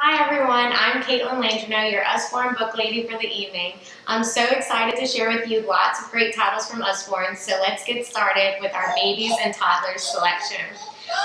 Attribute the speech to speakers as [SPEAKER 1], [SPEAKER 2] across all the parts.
[SPEAKER 1] Hi everyone, I'm Caitlin Landreneau, your Usborne book lady for the evening. I'm so excited to share with you lots of great titles from Usborne, so let's get started with our babies and toddlers selection.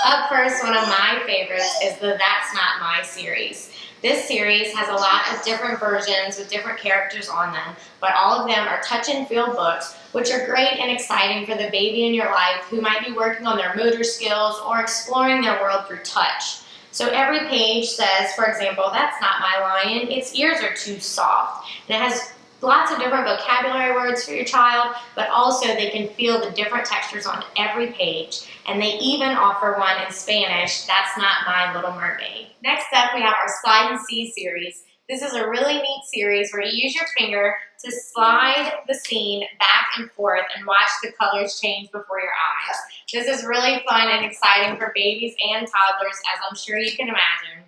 [SPEAKER 1] Up first, one of my favorites is the That's Not My series. This series has a lot of different versions with different characters on them, but all of them are touch and feel books, which are great and exciting for the baby in your life who might be working on their motor skills or exploring their world through touch. So every page says, for example, that's not my lion, its ears are too soft. And it has lots of different vocabulary words for your child, but also they can feel the different textures on every page. And they even offer one in Spanish, That's Not My Little Mermaid. Next up, we have our Slide and See series. This is a really neat series where you use your finger to slide the scene back and forth and watch the colors change before your eyes. This is really fun and exciting for babies and toddlers, as I'm sure you can imagine.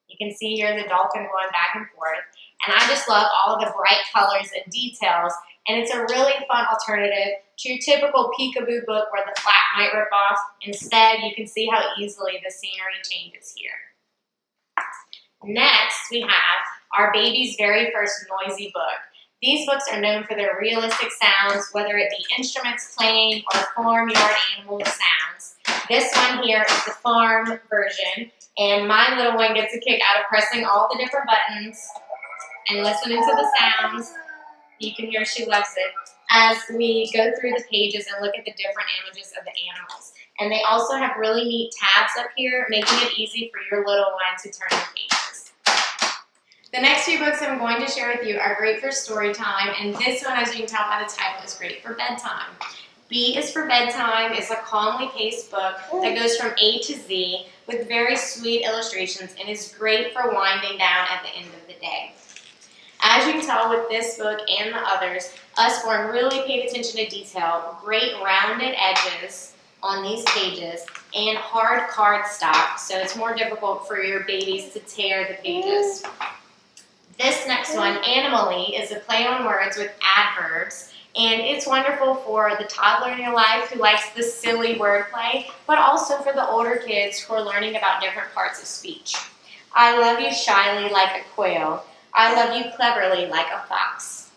[SPEAKER 1] You can see here the dolphin going back and forth. And I just love all of the bright colors and details. And it's a really fun alternative to your typical peekaboo book where the flap might rip off. Instead, you can see how easily the scenery changes here. Next, we have our baby's very first noisy book. These books are known for their realistic sounds, whether it be instruments playing or farmyard animal sounds. This one here is the farm version, and my little one gets a kick out of pressing all the different buttons and listening to the sounds. You can hear she loves it as we go through the pages and look at the different images of the animals. And they also have really neat tabs up here, making it easy for your little one to turn the pages. The next few books I'm going to share with you are great for story time, and this one, as you can tell by the title, is great for bedtime. B is for Bedtime is a calmly paced book that goes from A to Z with very sweet illustrations and is great for winding down at the end of the day. As you can tell with this book and the others, Usborne really paid attention to detail, great rounded edges on these pages, and hard cardstock, so it's more difficult for your babies to tear the pages. This next one, Animally, is a play on words with adverbs, and it's wonderful for the toddler in your life who likes the silly wordplay, but also for the older kids who are learning about different parts of speech. I love you shyly like a quail. I love you cleverly like a fox.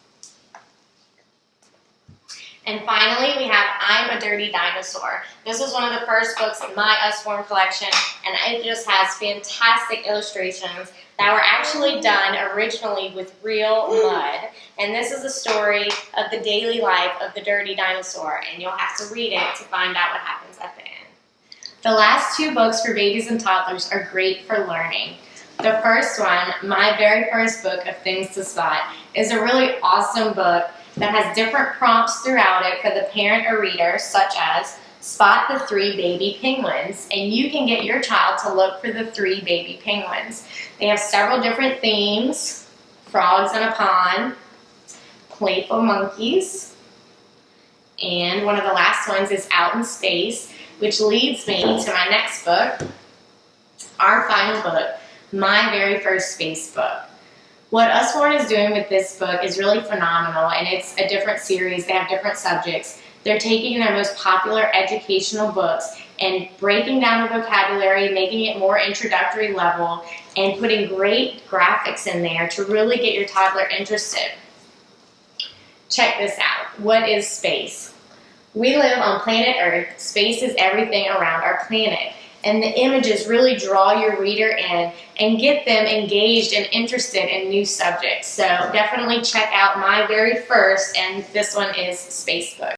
[SPEAKER 1] And finally, we have I'm a Dirty Dinosaur. This was one of the first books in my Usborne collection, and it just has fantastic illustrations that were actually done originally with real mud. And this is a story of the daily life of the dirty dinosaur, and you'll have to read it to find out what happens at the end. The last two books for babies and toddlers are great for learning. The first one, my very first book of Things to Spot, is a really awesome book that has different prompts throughout it for the parent or reader, such as spot the 3 baby penguins, and you can get your child to look for the 3 baby penguins. They have several different themes: frogs in a pond, playful monkeys, and one of the last ones is out in space, which leads me to my next book, our final book, my very first space book. What Usborne is doing with this book is really phenomenal, and it's a different series. They have different subjects. They're taking their most popular educational books and breaking down the vocabulary, making it more introductory level, and putting great graphics in there to really get your toddler interested. Check this out. What is space? We live on planet Earth. Space is everything around our planet. And the images really draw your reader in and get them engaged and interested in new subjects. So definitely check out my very first, and this one is Space Book.